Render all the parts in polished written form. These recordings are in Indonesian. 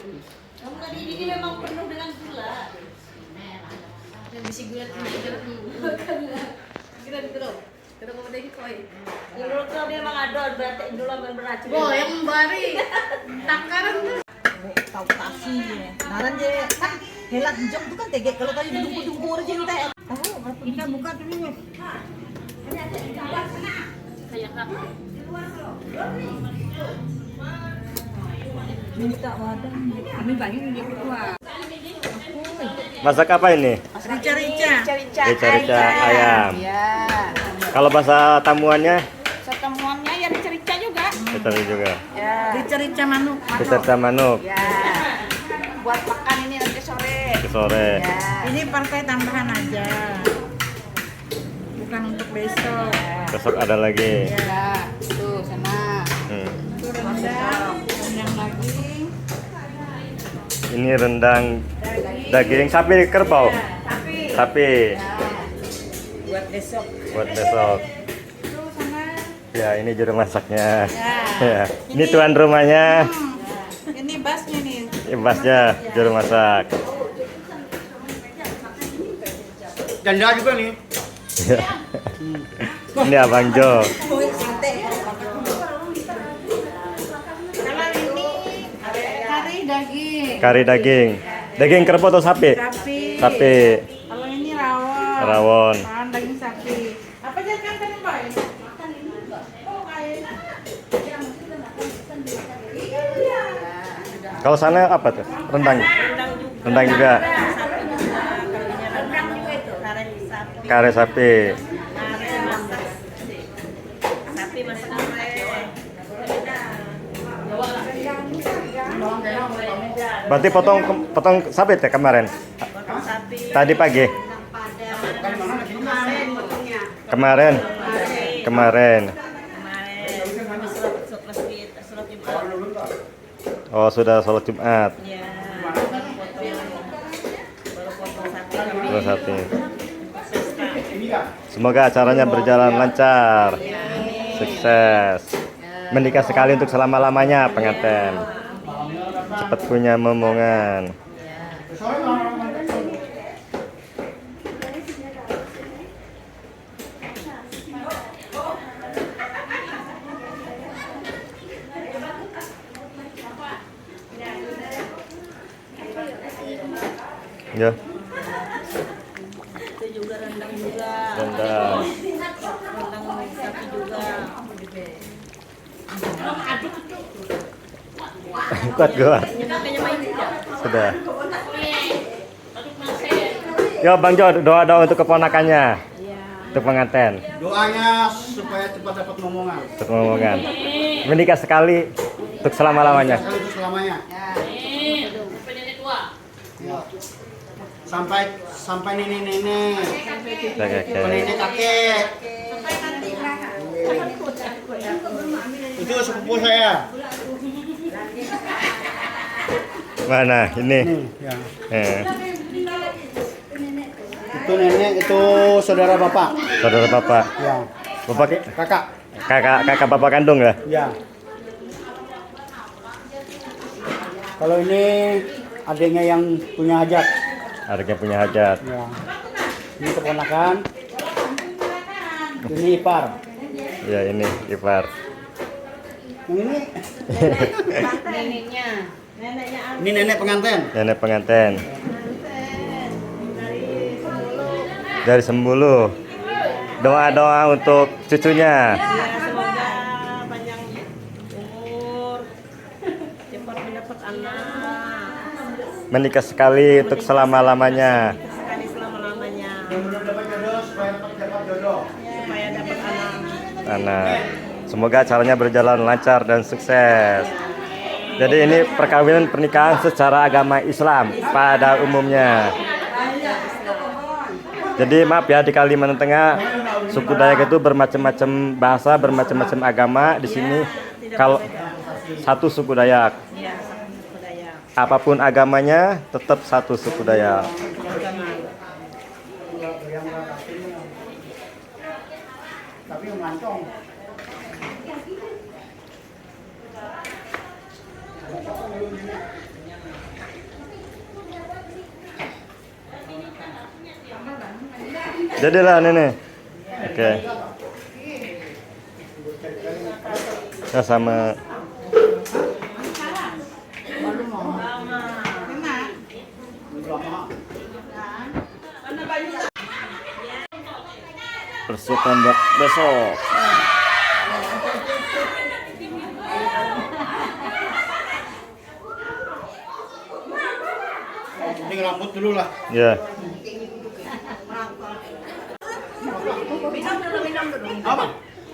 Kamu tadi ini memang penuh dengan gula. Bisi gula tuh kira gitu. Kira mau dagi koi. Indul tuh memang ada berarti indul yang beracun. Oh, yang bari. Takaran tuh. Tahu tasi ya. Naran je kan helat jok tu kan tegek kalau tadi duduk-duduk je kita. Tahu apa kita buka dulu. Kayak apa? Minta wadah. Kami banyak dia ketua. Masak apa ini? Rica-rica. Rica-rica ayam. Ya. Kalau bahasa tamuannya? Setemuannya ya rica-rica juga. Rica-rica juga. Ya. Rica-rica manuk. Rica-rica manuk. Ya. Buat makan ini nanti sore. Ke sore. Ya. Ini partai tambahan aja. Bukan untuk besok. Besok ada lagi. Ya. Tuh sana. Itu rendang daging. Ini rendang daging sapi kerbau. Sapi. Buat besok. Buat besok. Itu sama. Ya, ini juru masaknya. Ya. Ya. Ini tuan rumahnya. Ini basnya nih. Ibasnya juru masak. Janda juga nih. Ini Abang Jo. Kalau ini kari daging. Kari daging. Daging kerbau atau sapi? Sapi. Sapi. Kalau ini rawon. Rawon. Rawon daging sapi. Apa aja kan tadi Mbak? Oh, kayak Kalau sana apa tuh? Rendang. Rendang juga. rendang juga itu. Kari sapi. Kare sapi. Sapi masak kare. Berarti potong sapi ya kemarin? Potong sapi. Tadi pagi? Kemarin potongnya. Kemarin? Kemarin. Kami sholat Jumat. Oh, sudah sholat Jumat. Ya, baru potong sapi kami. Terus sapi. Semoga acaranya berjalan lancar. Sukses. Menikah sekali untuk selama-lamanya pengantin. Cepat punya momongan. Ya. Itu juga rendang juga. Rendang. Rendang sapi juga. Kuat kuat. Sudah. Yo Bang Jo, doa-doa untuk keponakannya. Untuk pengantin. Doanya supaya cepat dapat momongan. Untuk momongan. Menikah sekali untuk selama-lamanya. Sekali itu selamanya. Ya. Sampai nenek-nenek, nenek kakek. Itu sepupu saya. Mana? Ini. Ya. Eh, Itu nenek, itu saudara bapak. saudara bapak. Ya. Bapak Kakak. kakak bapak kandung ya? Ya. Kalau ini adiknya yang punya hajat. Adiknya punya hajat. Ya. Ini keponakan. Ini ipar. Ya ini ipar. Yang ini, Neneknya. Neneknya ini nenek pengantin. Nenek pengantin. Dari Sembulu. Doa-doa untuk cucunya. Ya, semoga panjang umur, cepat mendapat anak, Menikah sekali untuk selama-lamanya. sekali selama-lamanya, Dapat jodoh supaya dapat jodoh. supaya dapat anak. Anak. Semoga acaranya berjalan lancar dan sukses. Jadi ini perkawinan pernikahan secara agama Islam pada umumnya. Jadi maaf ya, di Kalimantan Tengah suku Dayak itu bermacam-macam bahasa, bermacam-macam agama. Di sini kalau satu suku Dayak, Ya, satu budaya. apapun agamanya tetap satu suku Dayak. Tapi mantong. Jadilah nenek. Oke. Nah, sama persiapan buat besok. Ini rambut dulu lah. Ya. Apa?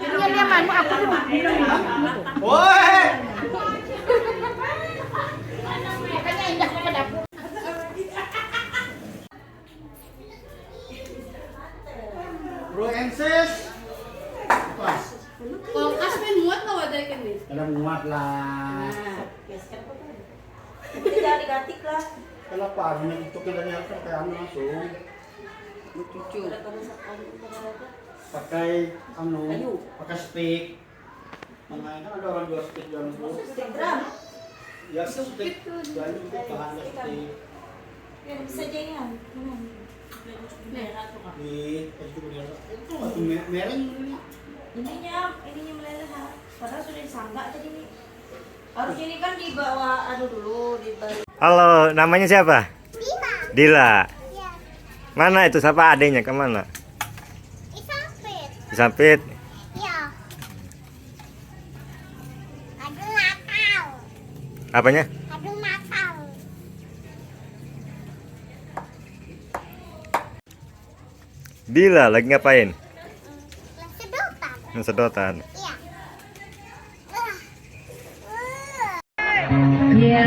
Ini manu apa? Woi. Makanya indah ke dapur. Bro and sis. Pas. Kalau kasih muat nggak wadah ikan nih? Ada muat lah. Jangan digantik lah. Kenapa? Ini itu kan dari atas kayak anu langsung. Cucu. Pakai anu, pakai stick. Makanya kan ada orang jual stick jual itu. Stick drum. Ya stick. Jual itu bahan stick. Yang bisa jangan. Di itu dia. Itu waktu merah ini. Ininya meleleh. Padahal sudah disanggak tadi nih. Harus ini kan dibawa dulu dibalik. Halo, namanya siapa? Dila. Mana itu? Siapa adanya? Kemana? Isampit. Disampit. Ya. Aduh nakal. Apanya? Aduh nakal. Dila lagi ngapain? Sedotan. Sedotan. Iya.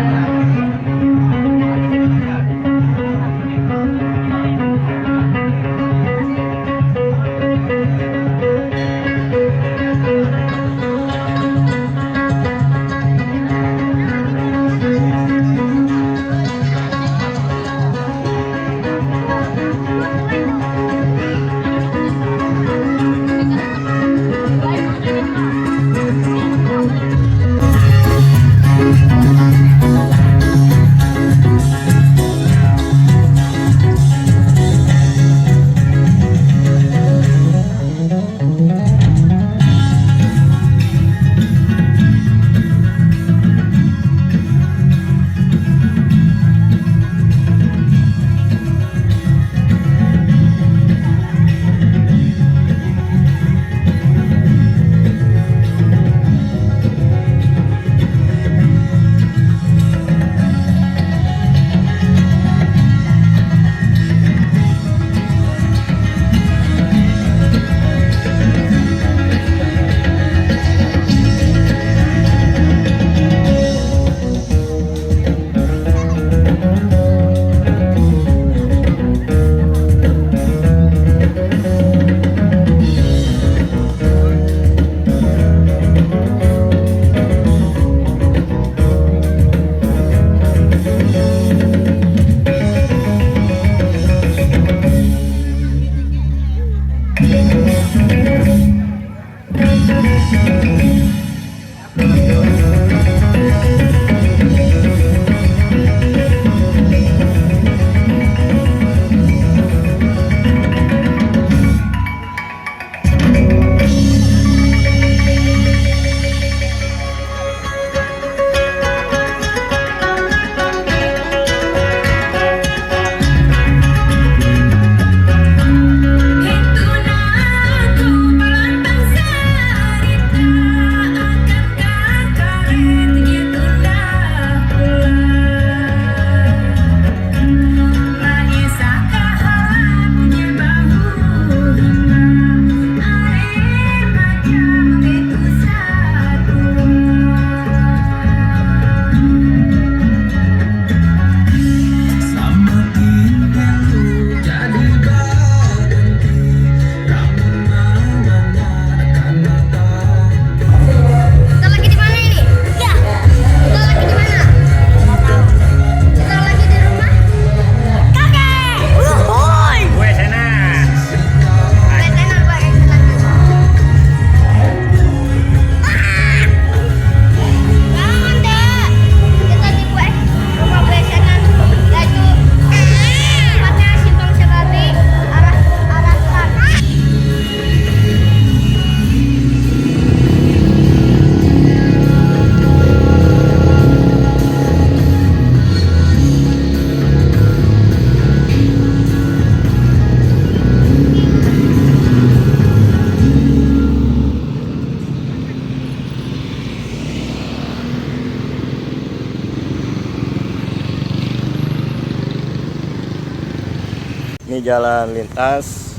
Ini jalan lintas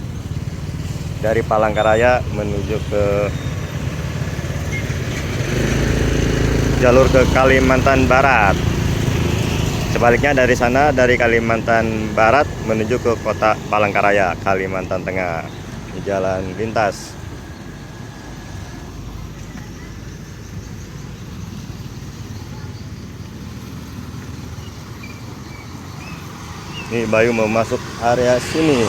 dari Palangkaraya menuju ke jalur ke Kalimantan Barat. Sebaliknya dari sana, dari Kalimantan Barat menuju ke kota Palangkaraya, Kalimantan Tengah. Ini jalan lintas. Ini Bayu mau masuk area sini.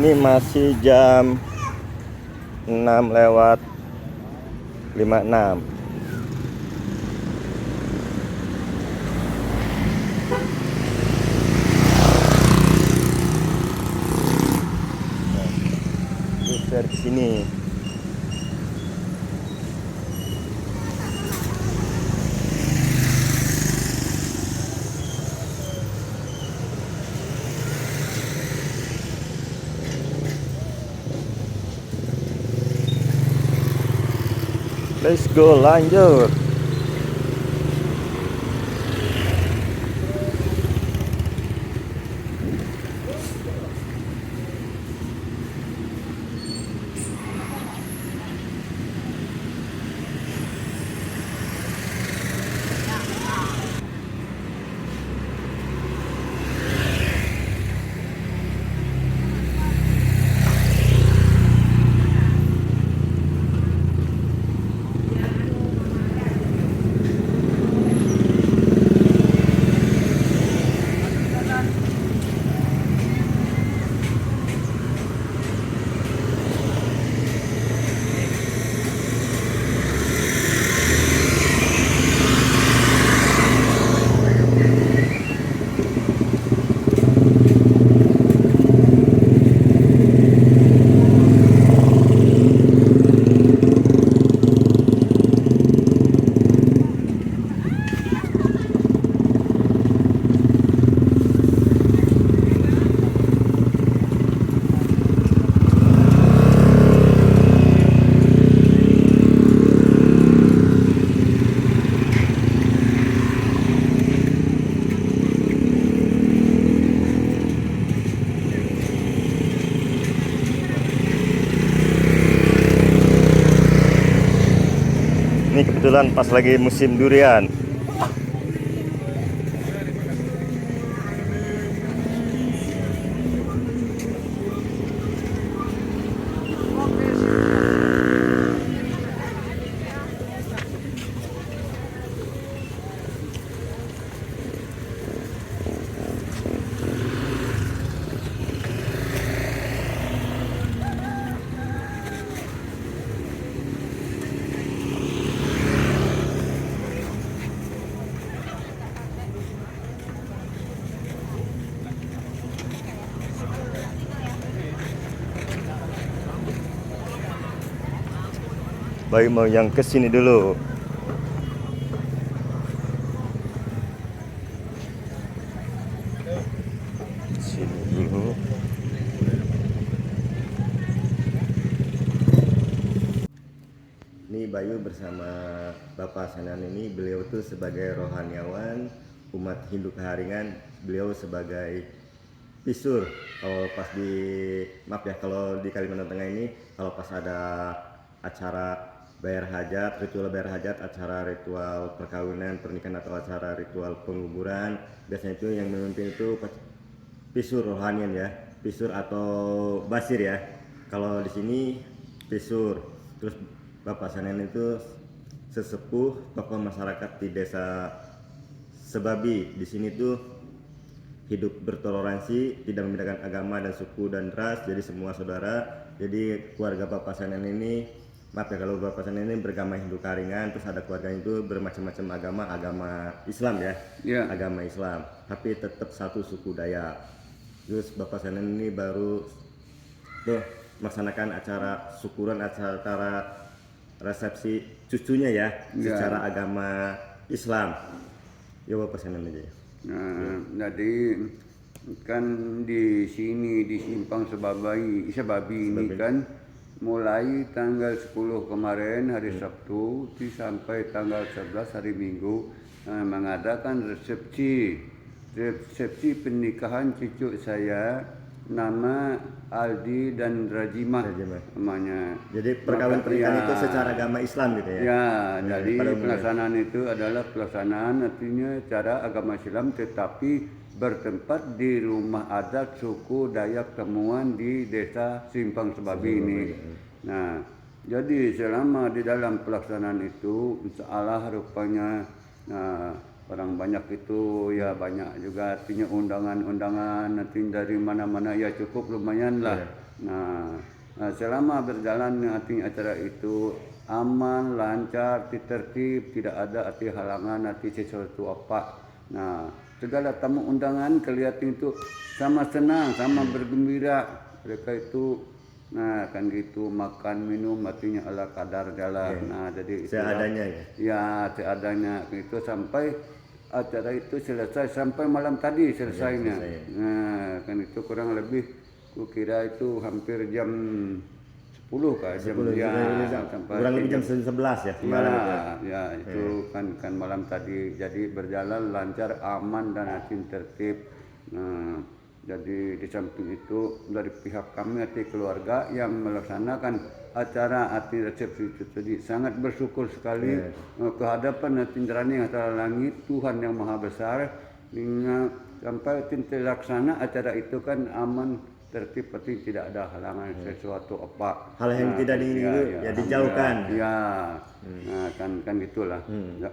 Ini masih jam 6:56. Geser ke sini. Let's go, lanjut. Ini kebetulan pas lagi musim durian. Bayu mau yang ke sini dulu. Sini dulu. Ini Bayu bersama Bapak Sanan ini, beliau tuh sebagai rohaniawan umat Hindu Kaharingan, beliau sebagai pisur. Kalau pas di, maaf ya, kalau di Kalimantan Tengah ini kalau pas ada acara bayar hajat, ritual bayar hajat, acara ritual perkawinan, pernikahan atau acara ritual penguburan, biasanya itu yang memimpin itu pisur rohanian ya, pisur atau basir ya. Kalau di sini pisur. Terus Bapak Sanan itu sesepuh tokoh masyarakat di desa Sebabi. Di sini tuh hidup bertoleransi, tidak membedakan agama dan suku dan ras, jadi semua saudara. Jadi keluarga Bapak Sanan ini, maaf ya kalau Bapak Sanan ini beragama Hindu Kaharingan, terus ada keluarganya itu bermacam-macam agama Islam ya, agama Islam, tapi tetap satu suku Dayak. Terus Bapak Sanan ini baru tuh melaksanakan acara syukuran, acara resepsi cucunya ya, Ya. secara agama Islam. Ya Bapak pesanan aja ya. Nah, jadi kan di sini di Simpang Sebabi ini kan mulai tanggal 10 kemarin hari Sabtu sampai tanggal 11 hari Minggu mengadakan resepsi pernikahan cucu saya, nama Aldi dan Rajimah namanya. Jadi perkawinan pernikahan Ya. itu secara agama Islam gitu ya. Ya, Hmm, jadi pada umumnya. pelaksanaan itu adalah pelaksanaan artinya cara agama Islam tetapi bertempat di rumah adat suku Dayak Temuan di desa Simpang Sebabi ini. Nah, jadi selama di dalam pelaksanaan itu insya Allah rupanya orang banyak itu ya banyak juga artinya undangan-undangan nanti dari mana-mana ya cukup lumayan lah. Nah, selama berjalan artinya acara itu aman, lancar, tertib, tidak ada arti halangan, arti sesuatu apa. Nah, segala tamu undangan kelihatan itu sama senang, sama bergembira. Mereka itu nah kan gitu makan minum artinya ala kadar jalan. Nah, jadi itulah. Seadanya ya. Ya, seadanya itu sampai acara itu selesai sampai malam tadi selesainya. Nah, kan itu kurang lebih kukira itu hampir jam 10 kah jam 10 ya, sampai kurang lebih jam 11 ya kemarin. ya itu kan malam tadi jadi berjalan lancar aman dan hati tertib. Nah, jadi di samping itu dari pihak kami arti keluarga yang melaksanakan acara arti resepsi itu tadi sangat bersyukur sekali kehadapan arti nurani antara langit Tuhan yang maha besar hingga sampai terlaksana acara itu kan aman tertib seperti tidak ada halangan sesuatu apa Hal yang tidak diingini ya dijauhkan. ya nah kan gitulah. Ya.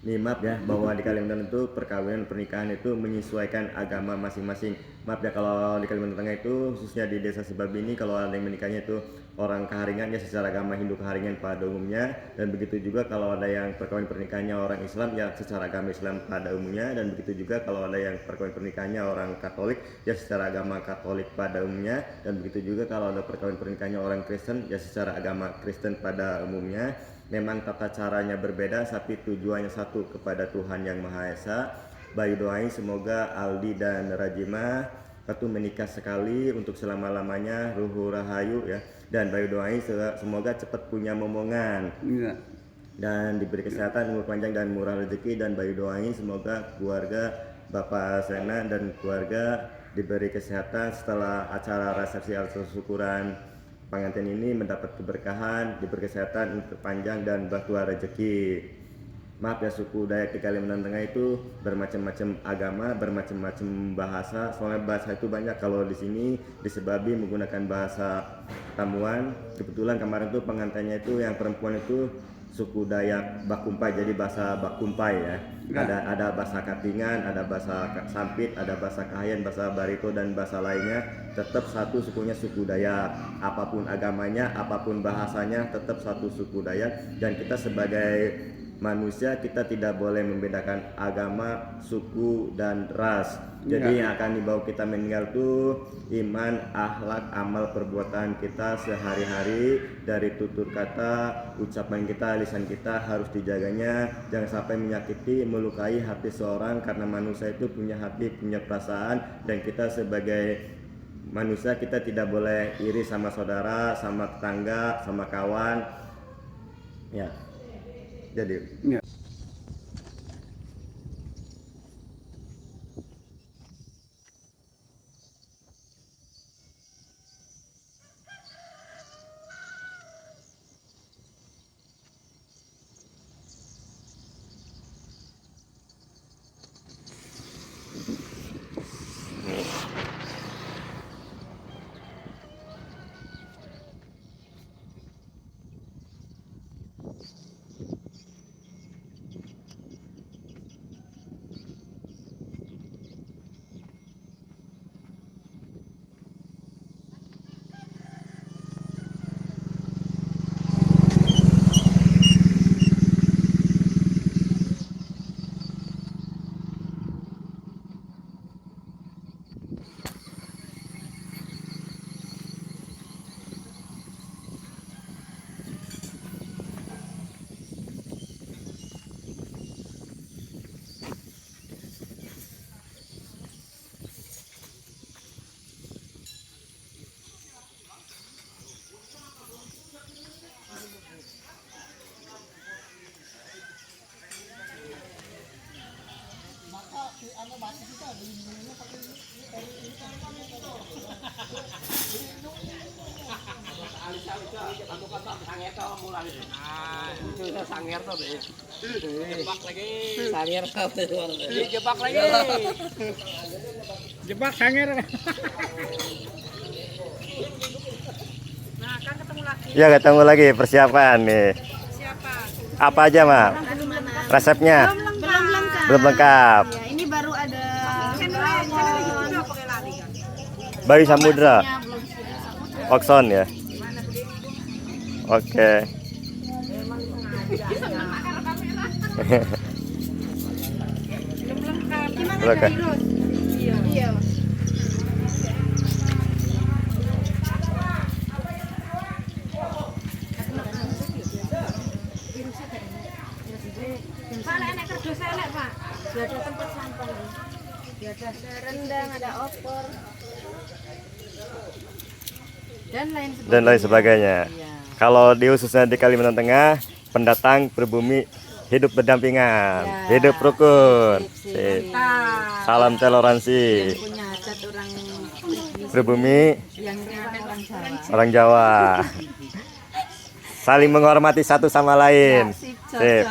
Nih maaf ya bahwa di Kalimantan itu perkawinan pernikahan itu menyesuaikan agama masing-masing. Maaf ya kalau di Kalimantan Tengah itu khususnya di desa Sebabi ini kalau ada yang menikahnya itu orang Keharingan ya secara agama Hindu Keharingan pada umumnya, dan begitu juga kalau ada yang perkawinan pernikahannya orang Islam ya secara agama Islam pada umumnya, dan begitu juga kalau ada yang perkawinan pernikahannya orang Katolik ya secara agama Katolik pada umumnya, dan begitu juga kalau ada perkawinan pernikahannya orang Kristen ya secara agama Kristen pada umumnya. Memang tata caranya berbeda tapi tujuannya satu, kepada Tuhan Yang Maha Esa. Bayu doain semoga Aldi dan Rajimah itu menikah sekali untuk selama-lamanya, ruhu rahayu ya. Dan Bayu doain semoga cepat punya momongan. Iya. Dan diberi kesehatan, umur panjang dan murah rezeki. Dan Bayu doain semoga keluarga Bapak Sena dan keluarga diberi kesehatan setelah acara resepsi atau syukuran pengantin ini mendapat keberkahan, diberi kesehatan, umur panjang dan bertuah rezeki. Maaf ya, suku Dayak di Kalimantan Tengah itu bermacam-macam agama, bermacam-macam bahasa. Soalnya bahasa itu banyak. Kalau di sini di Sebabi menggunakan bahasa Tamuan. Kebetulan kemarin tuh pengantinnya itu yang perempuan itu suku Dayak Bakumpai, jadi bahasa Bakumpai ya. Ada bahasa Katingan, ada bahasa Sampit, ada bahasa Kahayan, bahasa Barito dan bahasa lainnya. Tetap satu sukunya suku Dayak. Apapun agamanya, apapun bahasanya, tetap satu suku Dayak. Dan kita sebagai manusia kita tidak boleh membedakan agama, suku dan ras. Jadi yang akan dibawa kita meninggal tuh iman, akhlak, amal perbuatan kita sehari-hari, dari tutur kata, ucapan kita, lisan kita harus dijaganya. Jangan sampai menyakiti, melukai hati seorang, karena manusia itu punya hati, punya perasaan, dan kita sebagai manusia kita tidak boleh iri sama saudara, sama tetangga, sama kawan. Ya. Jadi Ya. Jebak sanger. Ya ketemu lagi persiapan nih. Apa aja mak? Resepnya? Belum lengkap. Ya, ini baru ada Bayi samudra. Okson ya. Oke. Oke. iya. Pak, enak kerdus enak, Pak. Biar ada tempat sampah. Biar ada rendang, ada opor. Dan lain sebagainya. Kalau di khususnya di Kalimantan Tengah, pendatang berbumi hidup berdampingan, hidup rukun. Sip. Salam toleransi. Punya hajat orang Berbumi yang orang Jawa. Saling menghormati satu sama lain. Sip.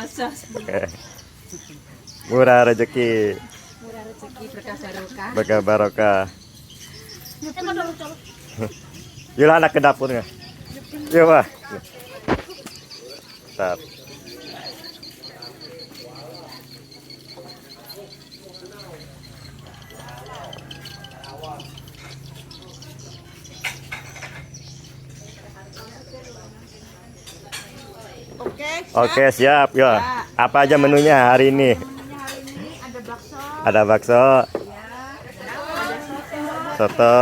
Oke. Murah rezeki, murah rezeki berkah barokah. berkah barokah. Yuk anak ke dapurnya. Yuk Pak. Bentar. Oke, siap. Yuk. Apa aja menunya hari ini? Ada bakso, Ada bakso, soto,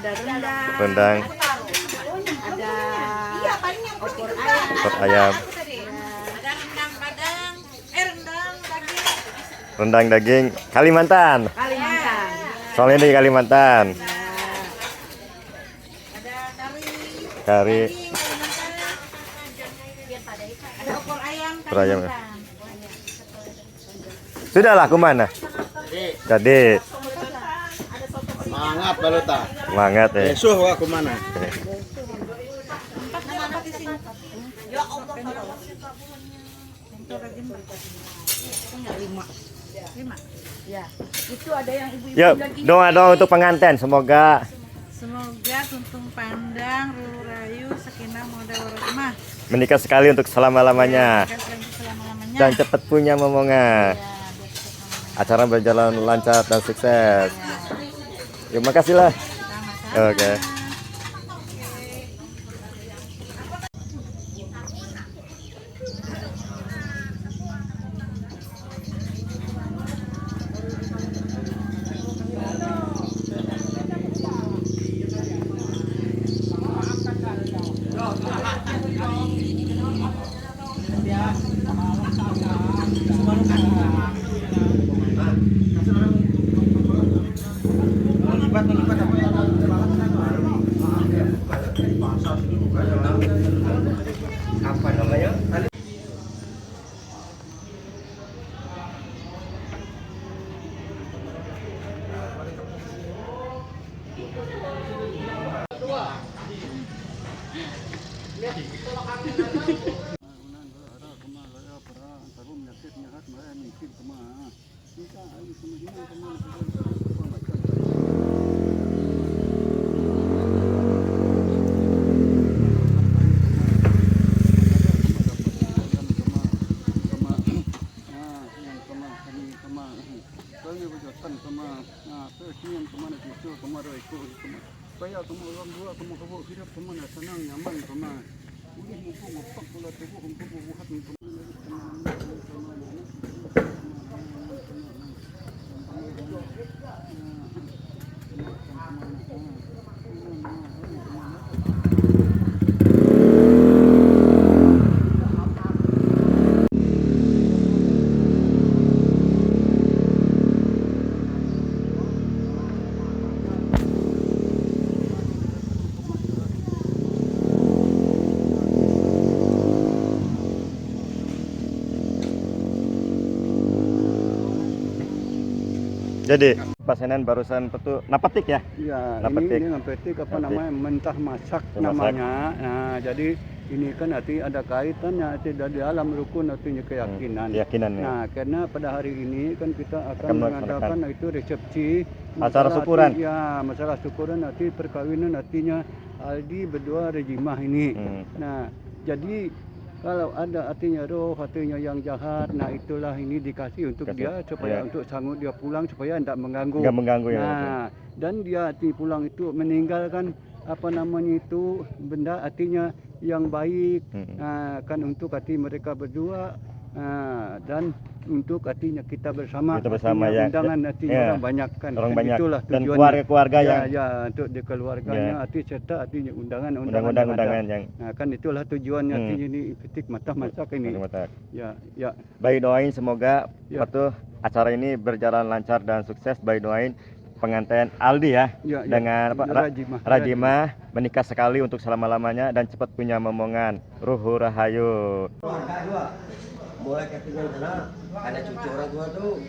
ada rendang, rendang, ada opor ayam, opor ayam, rendang daging Kalimantan. Kalimantan. Soalnya di Kalimantan. Kari. Opor ayam. Ya. Sudahlah, kemana? Jadi. Semangat balota. Semangat ya. Besok aku mana? Ya, itu ada yang ibu-ibu Yuk, lagi. doa untuk pengantin. Semoga Semoga tuntung pandang, ruru rayu, sakinah, mawaddah warahmah. menikah sekali untuk selama-lamanya. Selama-lamanya. Dan cepat punya momongan. Acara berjalan lancar dan sukses. Terima kasih lah. Oke. Apa namanya? Supaya kamu orang dua kamu kamu hidup kemana senang nyaman kemana ini mumpung mumpung pula tubuh mumpung buhat mumpung Jadi pasenan barusan petu napetik ya. Ya, Napetik. ini petik apa Petik. namanya mentah masak Mentah masak. namanya. Nah, jadi ini kan nanti ada kaitannya di dalam rukun artinya keyakinan. Keyakinan ya. Nah, karena pada hari ini kan kita akan Akan mengadakan itu resepsi Acara masalah syukuran. Ya, masalah syukuran nanti perkawinan artinya Aldi berdua Rejimah ini. Nah, jadi kalau ada artinya roh, artinya yang jahat, nah itulah ini dikasih untuk Kasih, dia supaya ya. untuk sanggup dia pulang supaya tidak mengganggu. Nggak mengganggu ya. Nah, dan dia arti pulang itu meninggalkan apa namanya itu benda artinya yang baik, kan untuk hati mereka berdua, dan untuk artinya kita bersama. Kita bersama, artinya ya. undangan artinya Ya. orang banyak kan. Orang Dan banyak. itulah Dan tujuannya. keluarga-keluarga ya, yang ya untuk di keluarganya Ya. arti serta artinya undangan-undangan. undang-undangan yang ada. yang Nah, kan itulah tujuannya artinya ini petik mata masak ini. masak. Ya, ya. Baik, doain semoga Ya. petu acara ini berjalan lancar dan sukses. Baik, doain pengantin Aldi ya, Ya, ya. dengan apa, Rajimah. Rajimah menikah sekali untuk selama-lamanya dan cepat punya momongan. Ruhu rahayu. Boleh ketinggalan sana, ada cucu orang tua tuh.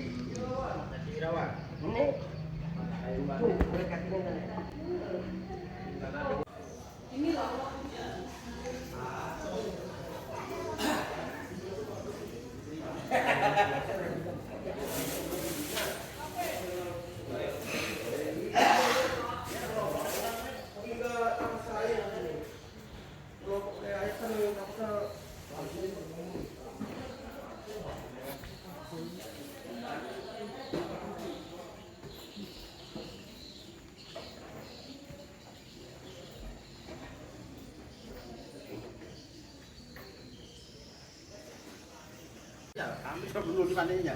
Ya, kami sudah dulu di mananya.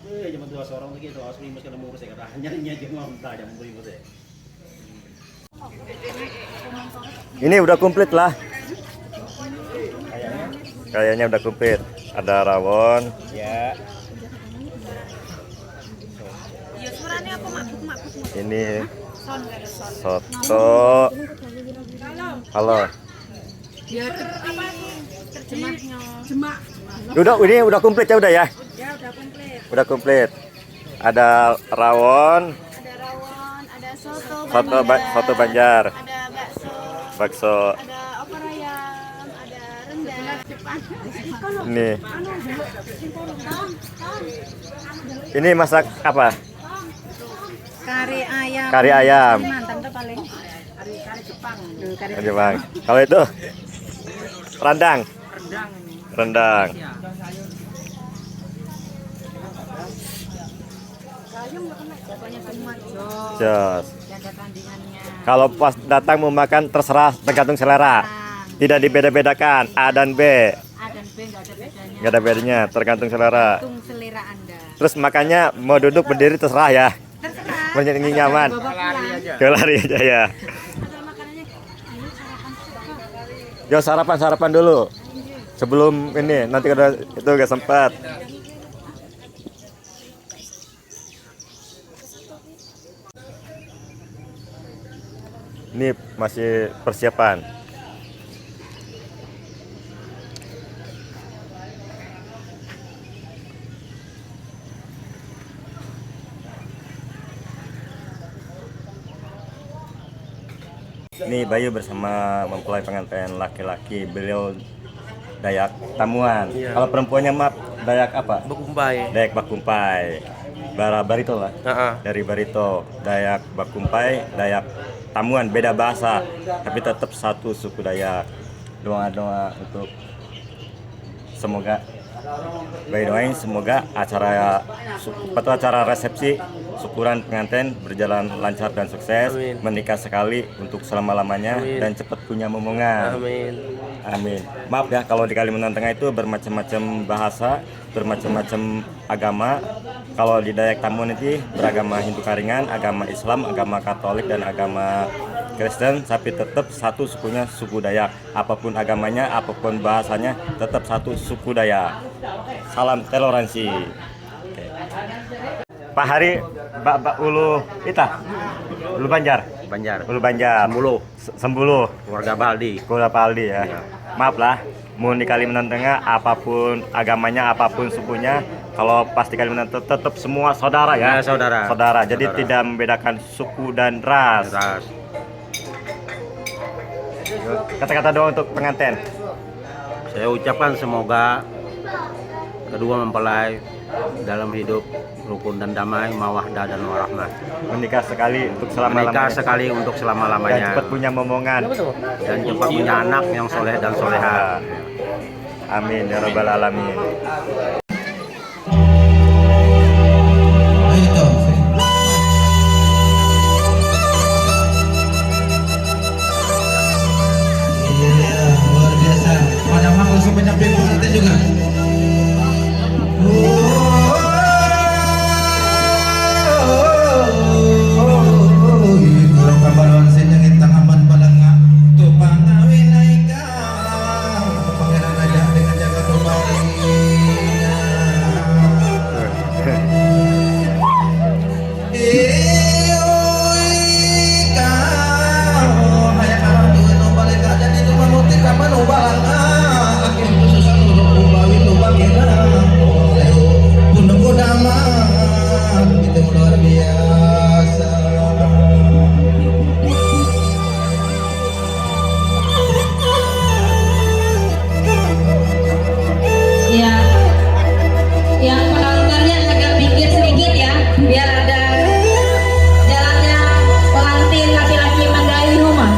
Cuma dua seorang lagi itu harus lima sekali mau saya kata hanya cuma entah jam beri saya. Ini udah komplit lah. Kayaknya udah komplit. Ada rawon. Ya. Ini soto. Halo. Ya terjemahnya. Ini udah komplit ya udah ya. Ya udah komplit. Udah komplit. Ada rawon, Ada rawon, ada soto, soto Banjar, ada bakso. ada opor ayam, ada rendang. Ini. Ini masak apa? Kari ayam. Kari ayam. Mantan tuh paling. Kari Jepang. Kari Oke, Bang. Kalau itu rendang. rendang ini. Rendang. Pokoknya semua jos. Jos. Ada tandingannya. Kalau pas datang mau makan terserah tergantung selera. Tidak dibeda-bedakan A dan B. A dan B nggak ada bedanya. Nggak ada bedanya, tergantung selera. Hitung selera Anda. Terus makannya mau duduk berdiri terserah ya. Terserah. Menjadi nyaman. Bawa pulang. Kelari aja ya. Asal makanannya, ayo sarapan. Yo sarapan dulu. Sebelum ini nanti udah itu gak sempat. Ini masih persiapan. Ini Bayu bersama mempelai pengantin laki-laki. Beliau Dayak Tamuan. Kalau perempuannya Dayak apa? Bakumpai. Dayak Bakumpai. Barito lah. Dari Barito. Dayak Bakumpai, Dayak Tamuan, beda bahasa, tapi tetap satu suku Dayak. Doa-doa untuk semoga Bayu doain semoga acara resepsi syukuran pengantin berjalan lancar dan sukses. Amin. Menikah sekali untuk selama-lamanya. Amin. Dan cepat punya momongan. Amin. Amin. Maaf ya kalau di Kalimantan Tengah itu bermacam-macam bahasa, bermacam-macam agama. Kalau di Dayak Tamuan itu beragama Hindu Karingan, agama Islam, agama Katolik dan agama Kristen, tapi tetap satu sukunya suku Dayak. Apapun agamanya, apapun bahasanya, tetap satu suku Dayak. Salam toleransi. Oke. Pak Hari, Mbak Ulu Ita, Ulu Banjar. Banjar. Ulu Banjar. Sembulu. Keluarga Baldi. Keluarga Paldi ya. Maaf lah, mau di Kalimantan Tengah apapun agamanya, apapun sukunya, Kalau pasti Kalimantan tetap semua saudara ya. Ya, saudara. Saudara. Jadi Saudara. tidak membedakan suku dan ras. Ras. Kata-kata doa untuk pengantin. Saya ucapkan semoga kedua mempelai dalam hidup rukun dan damai, mawaddah dan warahmah. Menikah sekali untuk Menikah selama-lamanya. sekali untuk Dan selama-lamanya. cepat punya momongan. Dan cepat punya anak yang soleh dan soleha. Amin ya rabbal alamin. Luar biasa. Pada mau langsung menyampaikan pengantin juga. Kalau kabaran seneng tangaman balanga tu pangawin naika pangeran aja dengan jaga kembalinya. Luar biasa. Ya, yang penontonnya agak pinggir sedikit ya, biar ada jalannya pengantin laki-laki mendai rumah.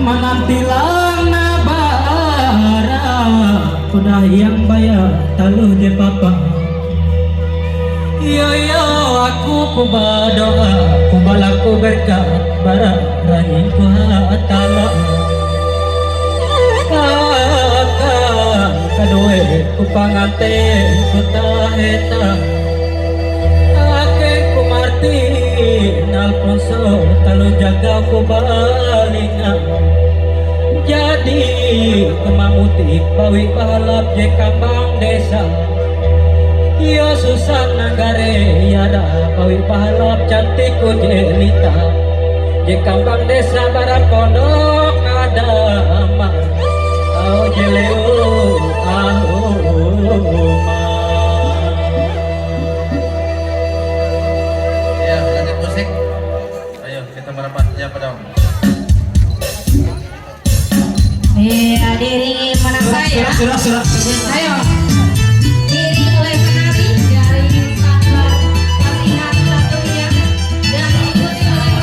Manampilang nabara kuda yang bayar talu je papa. Yo yo aku berdoa kubalaku berkat bara rahim ku atala. Kakak kadoe ku panganten ku taheta. Ake ku Martin Alfonso talu jaga ku balinga. Jadi kemamutik bawi balap je kambang desa. Yo susah nagare yada bawi balap cantik ku jelita. Je kambang desa barang pondok ada aman. Au jeleu ya, lanjut musik. Ayo kita merapat ya padam. Iya, diiringi menang saya. Sudah. Ayo, diiringi oleh penari dari Sanggar Latihan Satunya dan diikuti oleh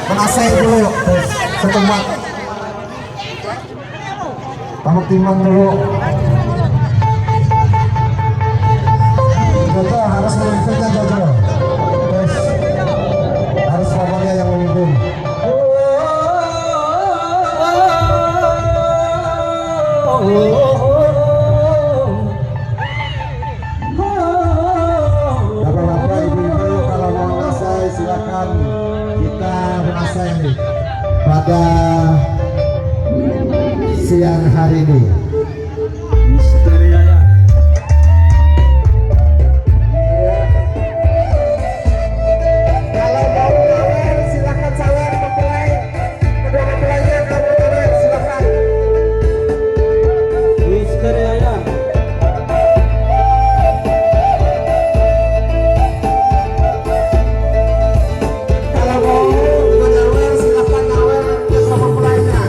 menasai dulu setempat pamuk timbang dulu. Jojo harus memimpinnya Jojo. Terus harus pamannya yang memimpin. Apa-apa akan kita mengasih pada siang hari ini. Kalau mau menawar silakan sawar mempelai, kedua mempelainya kalau menawar silakan. Kalau mau menawar silakan nawar kedua mempelainya.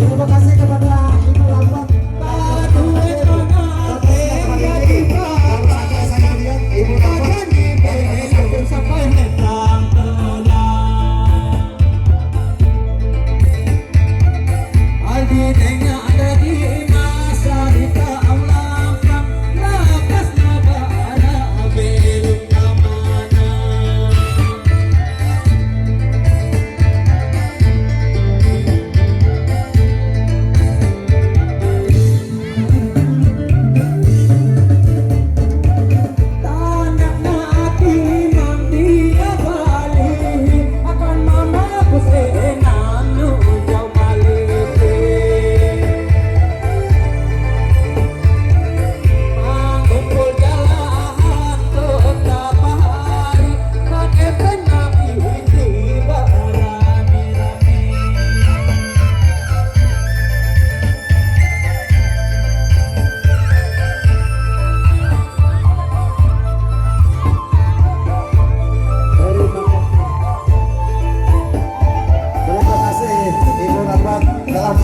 Terima kasih kepada Ibu Lambat. Ibu Lambat dalam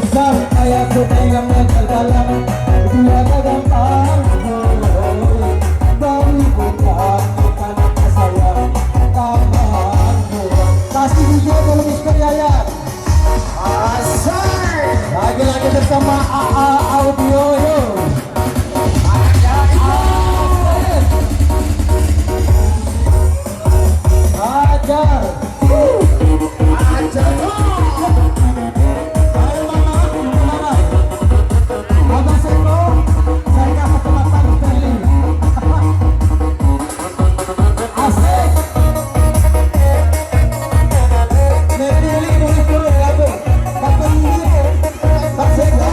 sampai aku tengah terdalam dua gampang bang bukan karena sayang tangan kasih hijau kalau Mister Yayat asal lagi-lagi bersama AA Audio yo ajar ajar Abang Seko, saya kecamatan Beli. Asik. Nebili boleh turun kabel. Kabel ini, Pak Seko.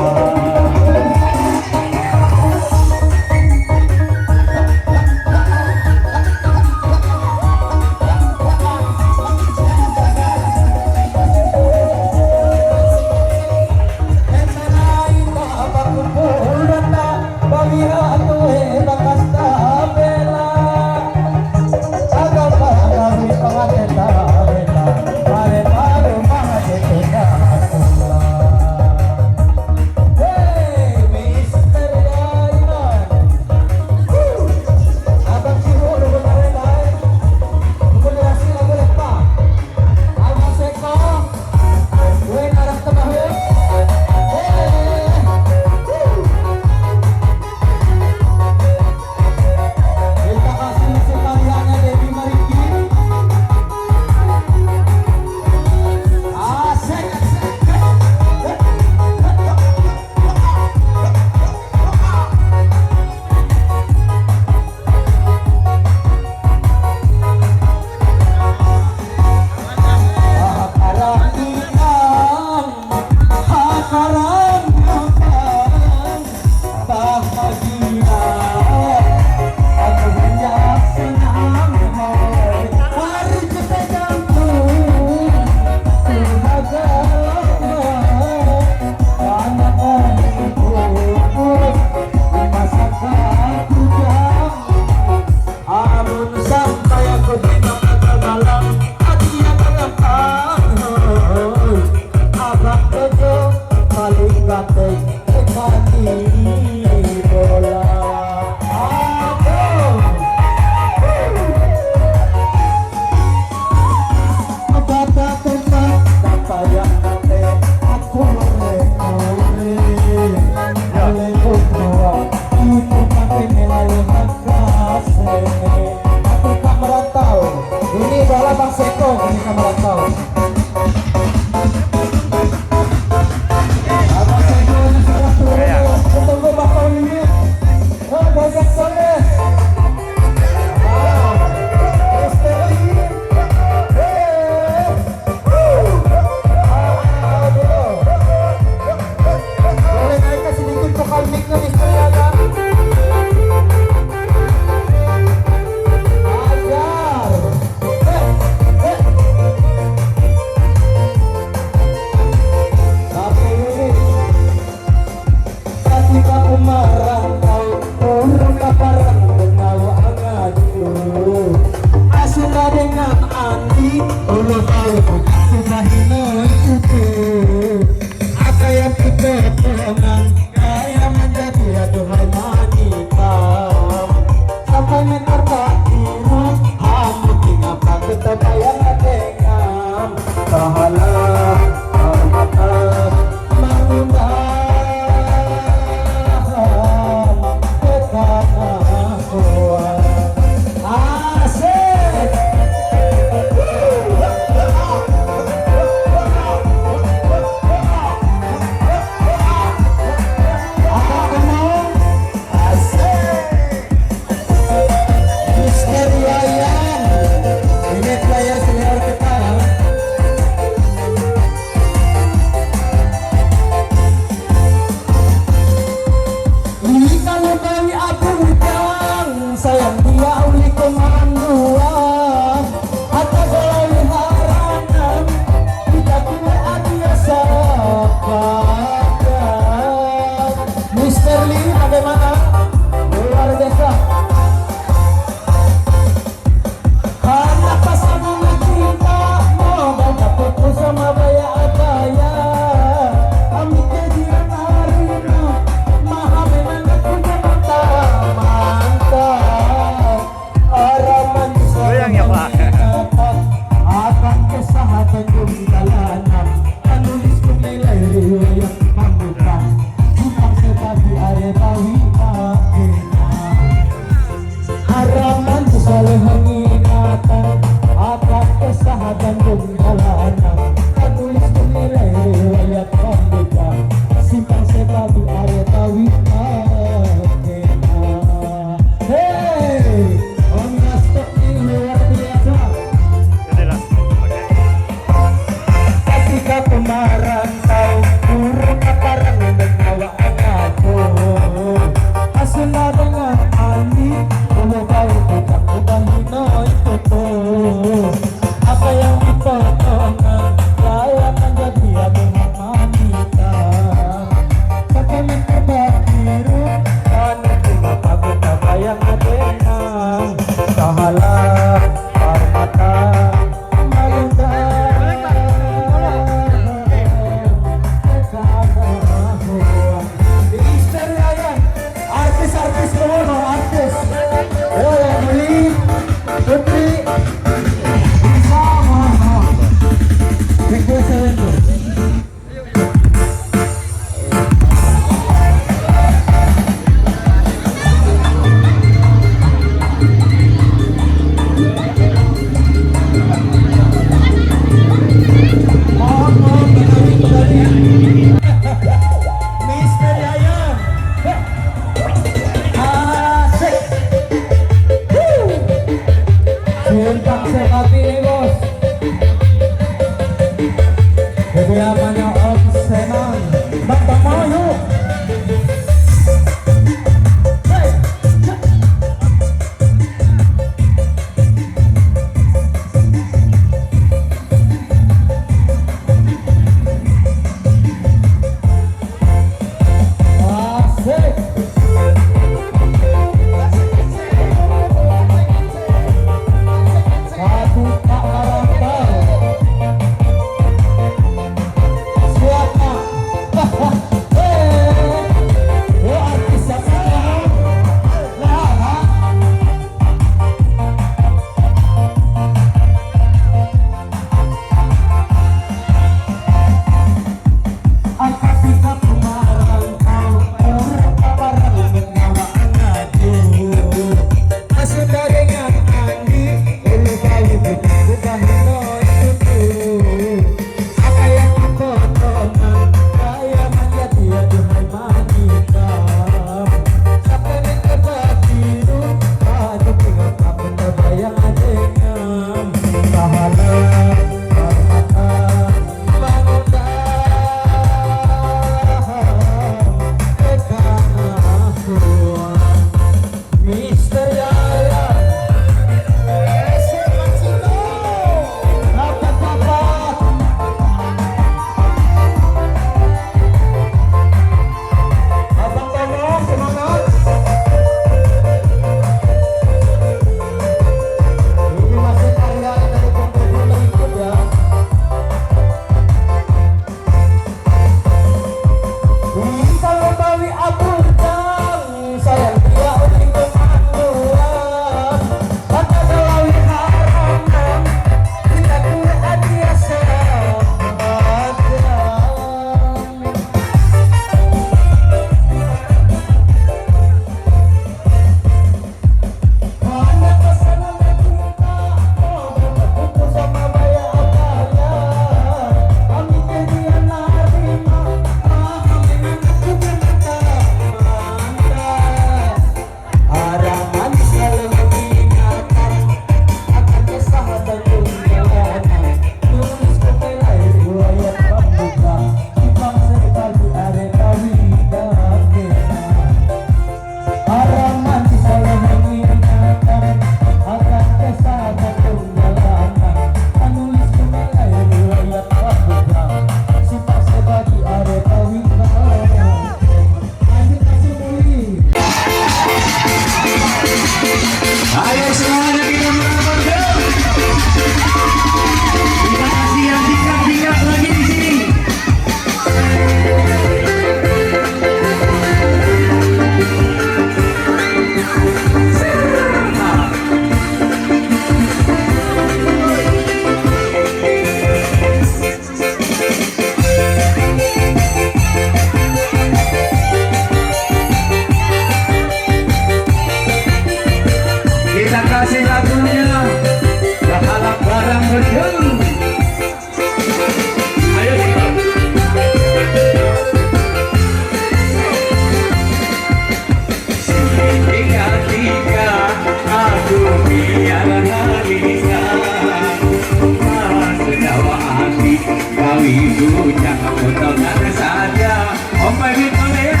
potongan saja. Om Pevin Oleh.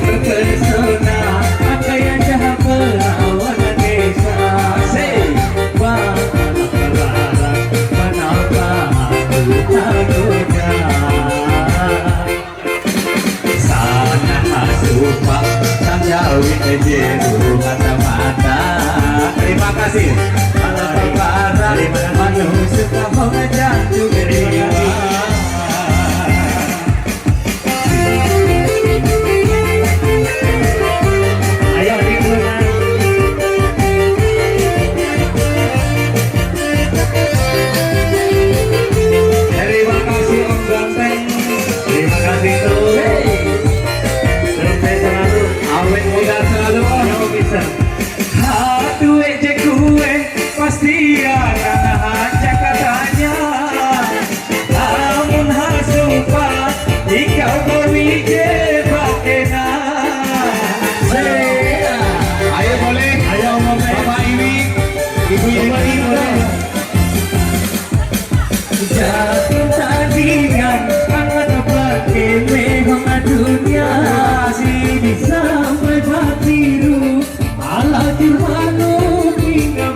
Terpesona pakaian jahat berlawanan desa. Kenapa aku takutnya? Sana hasupa sanjawin kejeru mata-mata. Terima kasih. Para manusia kau jantung jiwa. Pasti anak katanya, namun hasupa jika berwije bakena. Ayo boleh, ayo Bapak Iwi, Ibu Iwi boleh. Jatuh tandingan, hangat pakai mehong dunia, sini sampai batiru, ala jirmanu hingga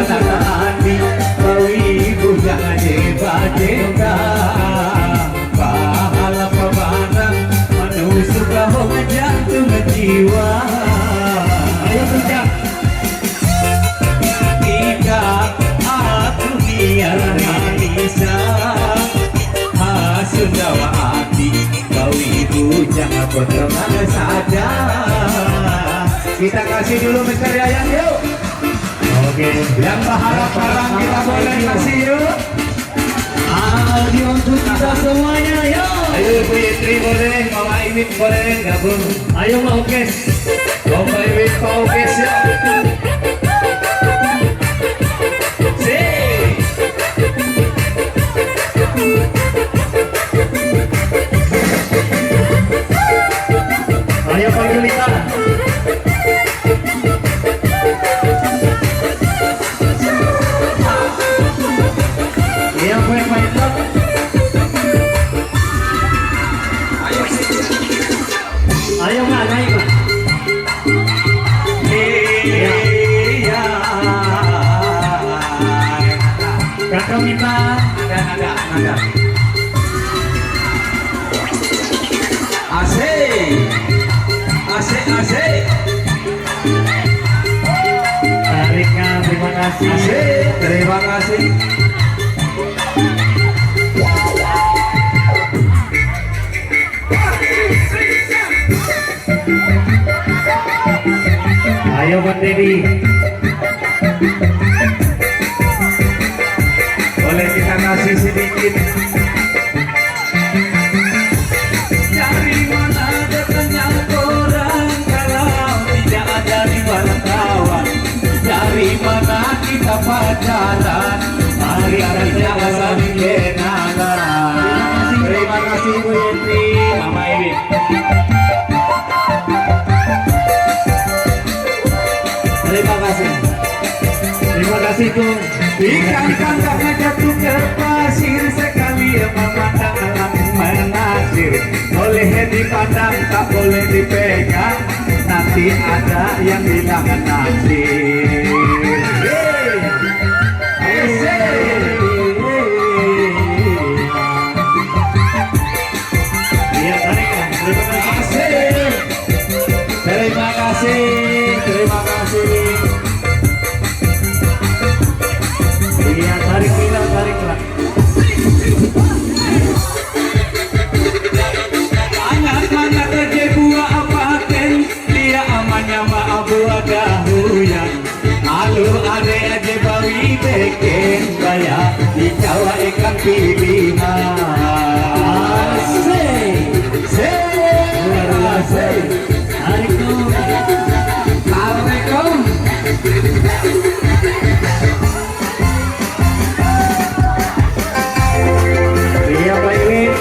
Hati kau ibu jangan dibajeka. Pahala pemana manusia kau jantung jiwa. Ayo kerja. Jika aku biar bisa Sundawa hati kau ibu jangan potongan saja. Kita kasih dulu mencari ayam yuk. Oke, yang berharap barang kita boleh kasih yuk. Audio untuk kita semuanya yuk. Ayo Ibu Yetri boleh, Mama Iwit boleh gabung. Ayo Mbak Okes, Mama Iwit Pak Okes yuk. Ayo Pak Julita. Ayo Mbak, naik Mbak. Kakak minta nada. Asik. Tariknya, terima kasih. Asik, terima kasih. Ayo Bang Dedi, boleh kita kasih sedikit. Dari mana datangnya orang kalau tidak ada di wartawan? Dari mana kita pacaran? Mari kita saling kenalan. Terima kasih Bu Yetri, Mama Iwi. Terima kasih tuh. Ikan tangkapnya jatuh ke pasir, sekali memandang alam menasir. Boleh dipandang, tak boleh dipegang, nanti ada yang bilang nasir. Iya, tariklah. Terima kasih. Iya, tariklah. Anak-anak aja buah apa ken, dia amannya ma buah dahuyan. Alu ade aja bawi beken, gaya di Jawa ikan pilihan. Asik. Assalamualaikum. Iya Pak Iwin,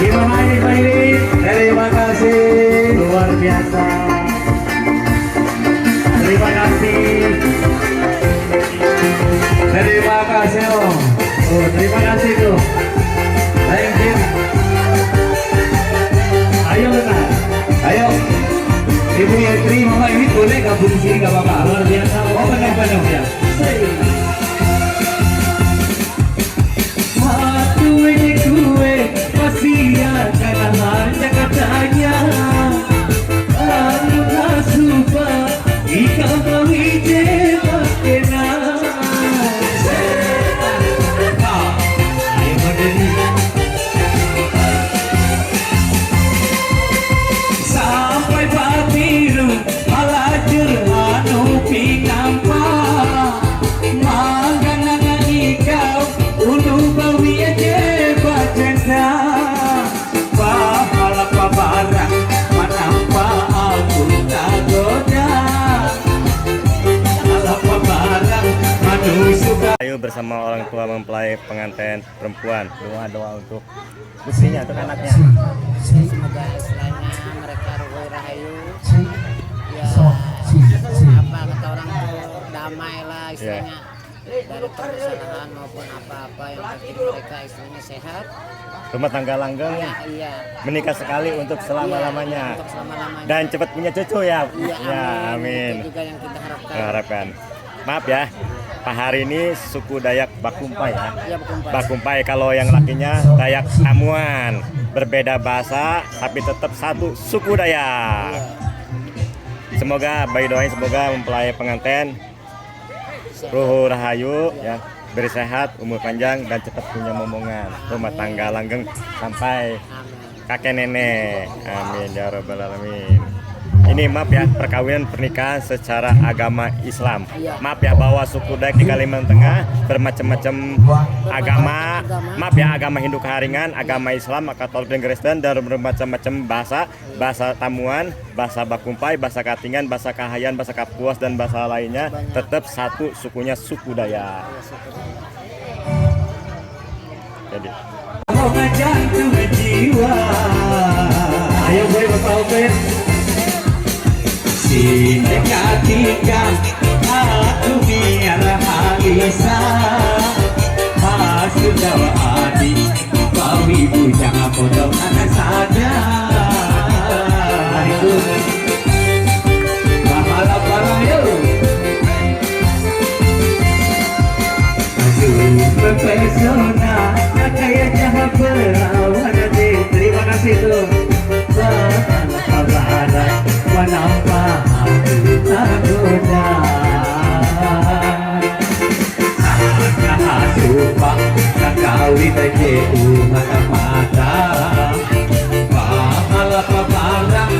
gimana ini Pak Iwin? Terima kasih, luar biasa. Terima kasih. Terima kasih Om. Oh, terima kasih tuh. Thank you. Ayo Luna. Ayo. Ibu Yetri, Mama ini boleh gabung di sini gak apa-apa. Luar biasa. Oh penuh ya. Waktu ini gue masih akan hanya katanya. Aku tak suka jika kau ije pakena. Ayo berdiri. Sampai patiru alajur anu pinampa. Magangan ikau ulu bawi aja bacenda. Pahala pabarang manampa aku tak goda. Pahala pabarang manusia. Ayo bersama orang tua mempelai pengantin perempuan. Doa-doa untuk putrinya, untuk anaknya. Semoga istilahnya mereka ruhur rahayu. Ya apa kata orang tuh damai lah istilahnya. Dari permasalahan maupun apa-apa yang penting mereka istilahnya sehat. Rumah tangga langgeng. Iya. Menikah sekali untuk selama-lamanya. Untuk selama-lamanya. Dan cepat punya cucu ya. Iya, Ya, amin. Itu juga yang kita harapkan. Harapkan. Maaf ya, Pak hari ini suku Dayak Bakumpai ya. Iya, Bakumpai. Bakumpai, kalau yang lakinya Dayak Amuan. Berbeda bahasa tapi tetap satu suku Dayak. Semoga bayi doain semoga mempelai pengantin ruhu rahayu ya, bersehat, umur panjang dan cepat punya momongan, rumah tangga langgeng sampai kakek nenek. Amin ya rabbal alamin. Ini maaf ya, perkawinan pernikahan secara agama Islam. Maaf ya, bahwa suku Dayak di Kalimantan Tengah bermacam-macam agama. Maaf ya, agama Hindu Keharingan, agama Islam, Katolik dan Kristen, dan bermacam-macam bahasa. Bahasa Tamuan, bahasa Bakumpai, bahasa Katingan, bahasa Kahayan, bahasa Kapuas dan bahasa lainnya. Tetap satu sukunya suku Dayak. Jadi Jantung jiwa. Ayo boy bapak open. Sini ketika aku biar halisa. Masuk dawa adik kau ibu jangan potong anak saja. Itu pahala parah yuk. Mempesona kayaknya perawan hati. Terima kasih tuh. Pahala menampa aku tergoda. Sangat suka kawin aja mata-mata. Pahala pabarang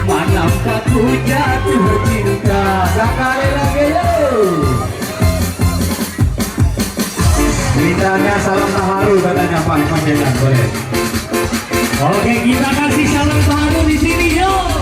menampa ku jatuh cinta. Sekali lagi yuk. Ceritanya salam taharu katanya Pak Panjenengan boleh. Oke, kita kasih salam taharu di sini yuk.